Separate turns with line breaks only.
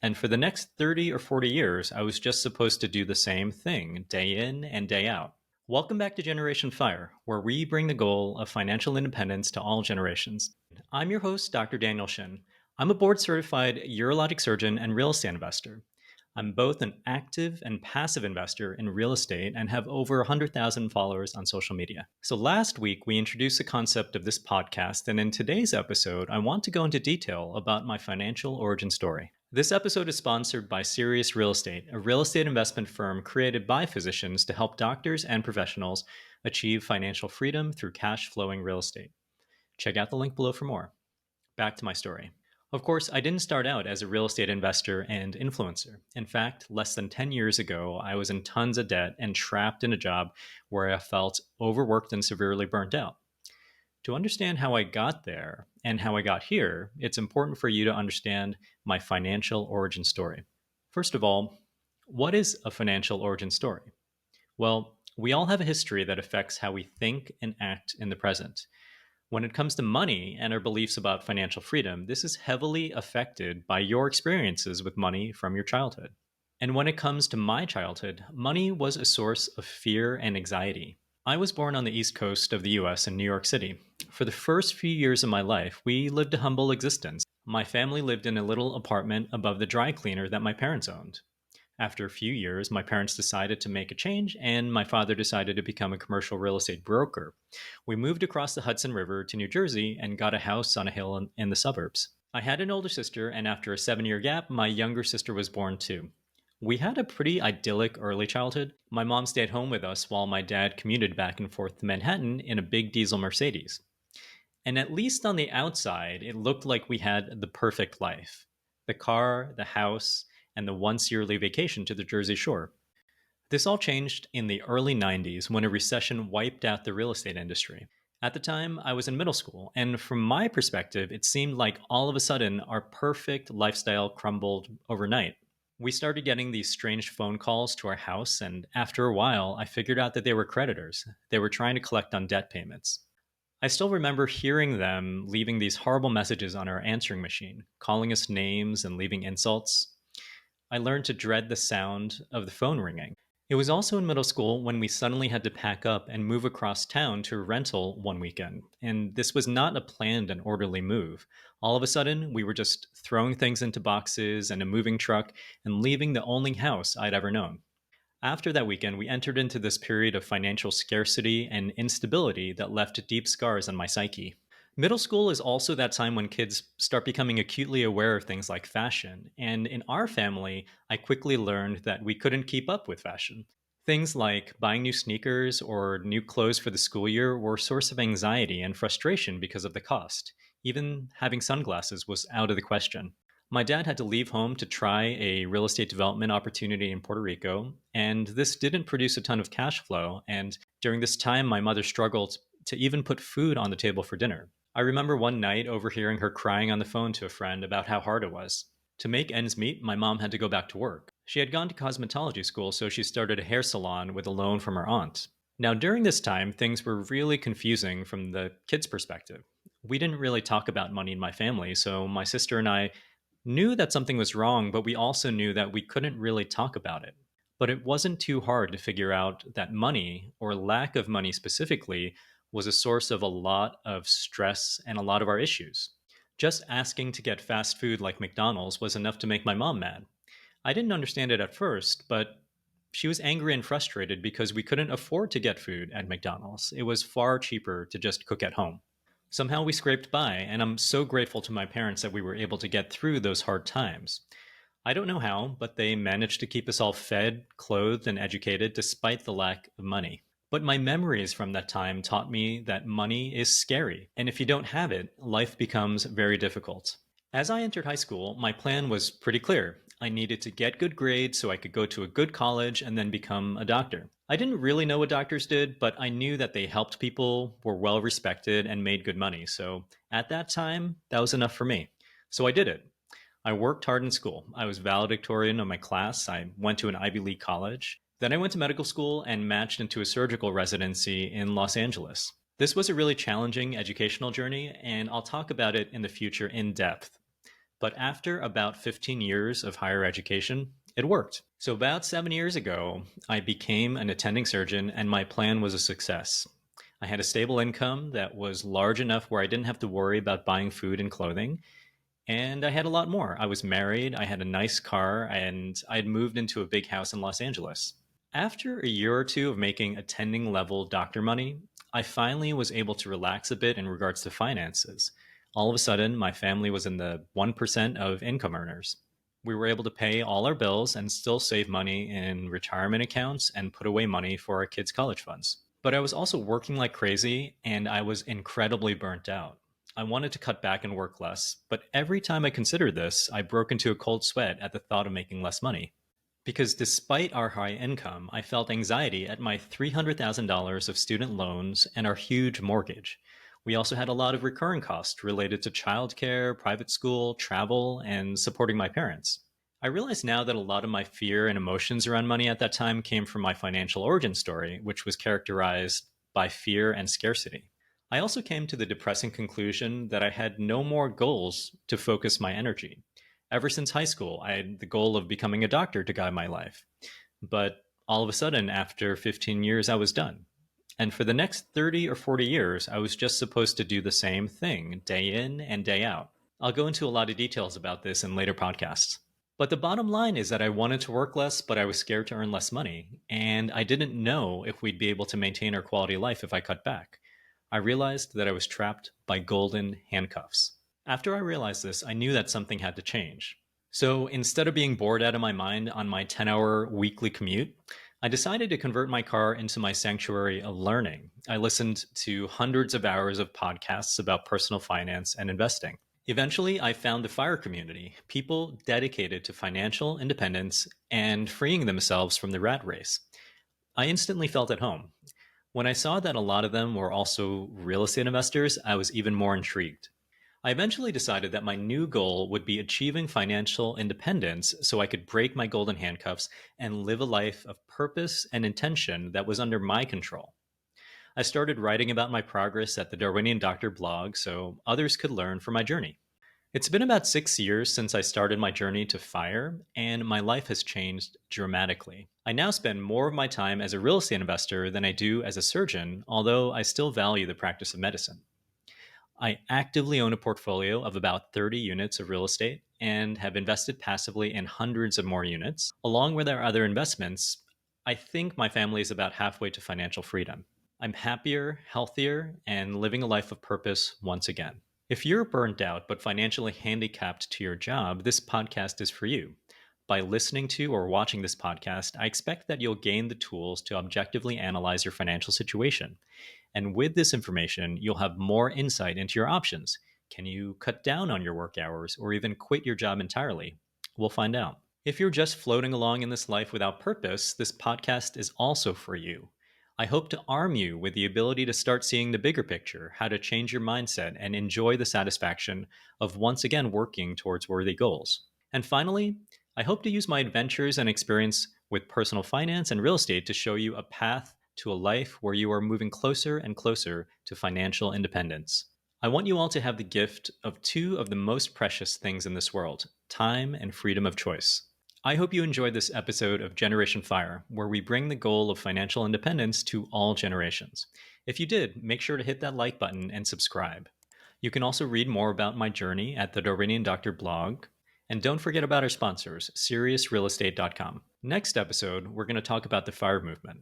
And for the next 30 or 40 years, I was just supposed to do the same thing day in and day out. Welcome back to Generation Fire, where we bring the goal of financial independence to all generations. I'm your host, Dr. Daniel Shin. I'm a board certified urologic surgeon and real estate investor. I'm both an active and passive investor in real estate and have over 100,000 followers on social media. So last week, we introduced the concept of this podcast, and in today's episode, I want to go into detail about my financial origin story. This episode is sponsored by Sirius Real Estate, a real estate investment firm created by physicians to help doctors and professionals achieve financial freedom through cash flowing real estate. Check out the link below for more. Back to my story. Of course, I didn't start out as a real estate investor and influencer. In fact, less than 10 years ago, I was in tons of debt and trapped in a job where I felt overworked and severely burnt out. To understand how I got there and how I got here, it's important for you to understand my financial origin story. First of all, what is a financial origin story? Well, we all have a history that affects how we think and act in the present. When it comes to money and our beliefs about financial freedom, this is heavily affected by your experiences with money from your childhood. And when it comes to my childhood, money was a source of fear and anxiety. I was born on the East Coast of the US in New York City. For the first few years of my life, we lived a humble existence. My family lived in a little apartment above the dry cleaner that my parents owned. After a few years, my parents decided to make a change, and my father decided to become a commercial real estate broker. We moved across the Hudson River to New Jersey and got a house on a hill in the suburbs. I had an older sister, and after a 7-year gap, my younger sister was born too. We had a pretty idyllic early childhood. My mom stayed home with us while my dad commuted back and forth to Manhattan in a big diesel Mercedes. And at least on the outside, it looked like we had the perfect life. The car, the house, and the once-yearly vacation to the Jersey Shore. This all changed in the early 90s when a recession wiped out the real estate industry. At the time, I was in middle school, and from my perspective, it seemed like all of a sudden our perfect lifestyle crumbled overnight. We started getting these strange phone calls to our house, and after a while, I figured out that they were creditors. They were trying to collect on debt payments. I still remember hearing them leaving these horrible messages on our answering machine, calling us names and leaving insults. I learned to dread the sound of the phone ringing. It was also in middle school when we suddenly had to pack up and move across town to a rental one weekend. And this was not a planned and orderly move. All of a sudden, we were just throwing things into boxes and a moving truck and leaving the only house I'd ever known. After that weekend, we entered into this period of financial scarcity and instability that left deep scars on my psyche. Middle school is also that time when kids start becoming acutely aware of things like fashion. And in our family, I quickly learned that we couldn't keep up with fashion. Things like buying new sneakers or new clothes for the school year were a source of anxiety and frustration because of the cost. Even having sunglasses was out of the question. My dad had to leave home to try a real estate development opportunity in Puerto Rico, and this didn't produce a ton of cash flow. And during this time, my mother struggled to even put food on the table for dinner. I remember one night overhearing her crying on the phone to a friend about how hard it was. To make ends meet, my mom had to go back to work. She had gone to cosmetology school, so she started a hair salon with a loan from her aunt. Now, during this time, things were really confusing from the kids' perspective. We didn't really talk about money in my family, so my sister and I knew that something was wrong, but we also knew that we couldn't really talk about it. But it wasn't too hard to figure out that money, or lack of money specifically, was a source of a lot of stress and a lot of our issues. Just asking to get fast food like McDonald's was enough to make my mom mad. I didn't understand it at first, but she was angry and frustrated because we couldn't afford to get food at McDonald's. It was far cheaper to just cook at home. Somehow we scraped by, and I'm so grateful to my parents that we were able to get through those hard times. I don't know how, but they managed to keep us all fed, clothed, and educated despite the lack of money. But my memories from that time taught me that money is scary, and if you don't have it, life becomes very difficult. As I entered high school, my plan was pretty clear. I needed to get good grades so I could go to a good college and then become a doctor. I didn't really know what doctors did, but I knew that they helped people, were well respected, and made good money. So at that time, that was enough for me. So I did it. I worked hard in school. I was valedictorian of my class. I went to an Ivy League college. Then I went to medical school and matched into a surgical residency in Los Angeles. This was a really challenging educational journey, and I'll talk about it in the future in depth. But after about 15 years of higher education, it worked. So, about 7 years ago, I became an attending surgeon, and my plan was a success. I had a stable income that was large enough where I didn't have to worry about buying food and clothing. And I had a lot more. I was married, I had a nice car, and I had moved into a big house in Los Angeles. After a year or two of making attending level doctor money, I finally was able to relax a bit in regards to finances. All of a sudden, my family was in the 1% of income earners. We were able to pay all our bills and still save money in retirement accounts and put away money for our kids' college funds. But I was also working like crazy and I was incredibly burnt out. I wanted to cut back and work less, but every time I considered this, I broke into a cold sweat at the thought of making less money. Because despite our high income, I felt anxiety at my $300,000 of student loans and our huge mortgage. We also had a lot of recurring costs related to childcare, private school, travel, and supporting my parents. I realize now that a lot of my fear and emotions around money at that time came from my financial origin story, which was characterized by fear and scarcity. I also came to the depressing conclusion that I had no more goals to focus my energy. Ever since high school, I had the goal of becoming a doctor to guide my life. But all of a sudden, after 15 years, I was done. And for the next 30 or 40 years, I was just supposed to do the same thing day in and day out. I'll go into a lot of details about this in later podcasts. But the bottom line is that I wanted to work less, but I was scared to earn less money. And I didn't know if we'd be able to maintain our quality of life if I cut back. I realized that I was trapped by golden handcuffs. After I realized this, I knew that something had to change. So instead of being bored out of my mind on my 10-hour weekly commute, I decided to convert my car into my sanctuary of learning. I listened to hundreds of hours of podcasts about personal finance and investing. Eventually, I found the FIRE community, people dedicated to financial independence and freeing themselves from the rat race. I instantly felt at home. When I saw that a lot of them were also real estate investors, I was even more intrigued. I eventually decided that my new goal would be achieving financial independence so I could break my golden handcuffs and live a life of purpose and intention that was under my control. I started writing about my progress at the Darwinian Doctor blog so others could learn from my journey. It's been about 6 years since I started my journey to FIRE, and my life has changed dramatically. I now spend more of my time as a real estate investor than I do as a surgeon, although I still value the practice of medicine. I actively own a portfolio of about 30 units of real estate and have invested passively in hundreds of more units. Along with our other investments, I think my family is about halfway to financial freedom. I'm happier, healthier, and living a life of purpose once again. If you're burnt out but financially handicapped to your job, this podcast is for you. By listening to or watching this podcast, I expect that you'll gain the tools to objectively analyze your financial situation. And with this information, you'll have more insight into your options. Can you cut down on your work hours or even quit your job entirely? We'll find out. If you're just floating along in this life without purpose, this podcast is also for you. I hope to arm you with the ability to start seeing the bigger picture, how to change your mindset, and enjoy the satisfaction of once again working towards worthy goals. And finally, I hope to use my adventures and experience with personal finance and real estate to show you a path to a life where you are moving closer and closer to financial independence. I want you all to have the gift of two of the most precious things in this world: time and freedom of choice. I hope you enjoyed this episode of Generation Fire, where we bring the goal of financial independence to all generations. If you did, make sure to hit that like button and subscribe. You can also read more about my journey at the Darwinian Doctor blog. And don't forget about our sponsors, SiriusRealEstate.com. Next episode, we're going to talk about the FIRE movement.